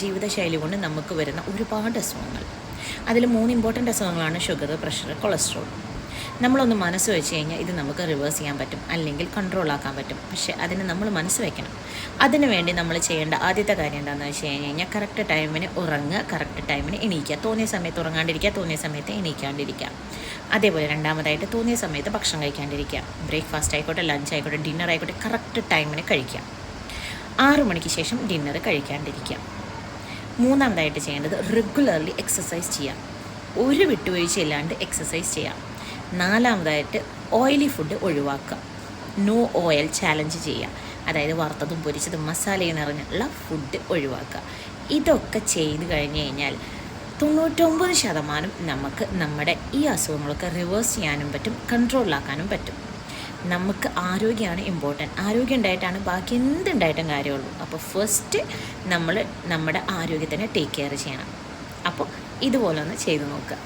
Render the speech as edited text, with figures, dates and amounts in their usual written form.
ജീവിതശൈലി കൊണ്ട് നമുക്ക് വരുന്ന ഒരുപാട് അസുഖങ്ങൾ. അതിൽ 3 ഇമ്പോർട്ടൻ്റ് അസുഖങ്ങളാണ് ഷുഗർ, പ്രഷർ, കൊളസ്ട്രോൾ. നമ്മളൊന്ന് മനസ്സ് വെച്ച് കഴിഞ്ഞാൽ ഇത് നമുക്ക് റിവേഴ്സ് ചെയ്യാൻ പറ്റും, അല്ലെങ്കിൽ കൺട്രോൾ ആക്കാൻ പറ്റും. പക്ഷേ അതിന് നമ്മൾ മനസ്സ് വയ്ക്കണം. അതിനു വേണ്ടി നമ്മൾ ചെയ്യേണ്ട ആദ്യത്തെ കാര്യം എന്താണെന്ന് വെച്ച് കഴിഞ്ഞാൽ കറക്റ്റ് ടൈമിന് ഉറങ്ങുക, കറക്റ്റ് ടൈമിന് എണീക്കുക. തോന്നിയ സമയത്ത് ഉറങ്ങാണ്ടിരിക്കുക, തോന്നിയ സമയത്ത് എണീക്കാണ്ടിരിക്കുക. അതേപോലെ രണ്ടാമതായിട്ട് തോന്നിയ സമയത്ത് ഭക്ഷണം കഴിക്കാണ്ടിരിക്കുക. ബ്രേക്ക്ഫാസ്റ്റ് ആയിക്കോട്ടെ, ലഞ്ച് ആയിക്കോട്ടെ, ഡിന്നർ ആയിക്കോട്ടെ, കറക്റ്റ് ടൈമിന് കഴിക്കുക. 6 മണിക്ക് ശേഷം ഡിന്നർ കഴിക്കാണ്ടിരിക്കുക. മൂന്നാമതായിട്ട് ചെയ്യേണ്ടത് റെഗുലർലി എക്സസൈസ് ചെയ്യാം. ഒരു വിട്ടുവീഴ്ചയില്ലാണ്ട് എക്സസൈസ് ചെയ്യാം. നാലാമതായിട്ട് ഓയിലി ഫുഡ് ഒഴിവാക്കുക. നോ ഓയിൽ ചാലഞ്ച് ചെയ്യുക. അതായത് വറുത്തതും പൊരിച്ചതും മസാലയും നിറഞ്ഞുള്ള ഫുഡ് ഒഴിവാക്കുക. ഇതൊക്കെ ചെയ്ത് കഴിഞ്ഞ് കഴിഞ്ഞാൽ 99% നമുക്ക് നമ്മുടെ ഈ അസുഖങ്ങളൊക്കെ റിവേഴ്സ് ചെയ്യാനും പറ്റും, കൺട്രോളിലാക്കാനും പറ്റും. നമുക്ക് ആരോഗ്യമാണ് ഇമ്പോർട്ടൻറ്റ്. ആരോഗ്യം ഉണ്ടായിട്ടാണ് ബാക്കി എന്തുണ്ടായിട്ടും കാര്യമുള്ളൂ. അപ്പോൾ ഫസ്റ്റ് നമ്മൾ നമ്മുടെ ആരോഗ്യത്തിനെ ടേക്ക് കെയർ ചെയ്യണം. അപ്പോൾ ഇതുപോലെ ഒന്ന് ചെയ്ത് നോക്കുക.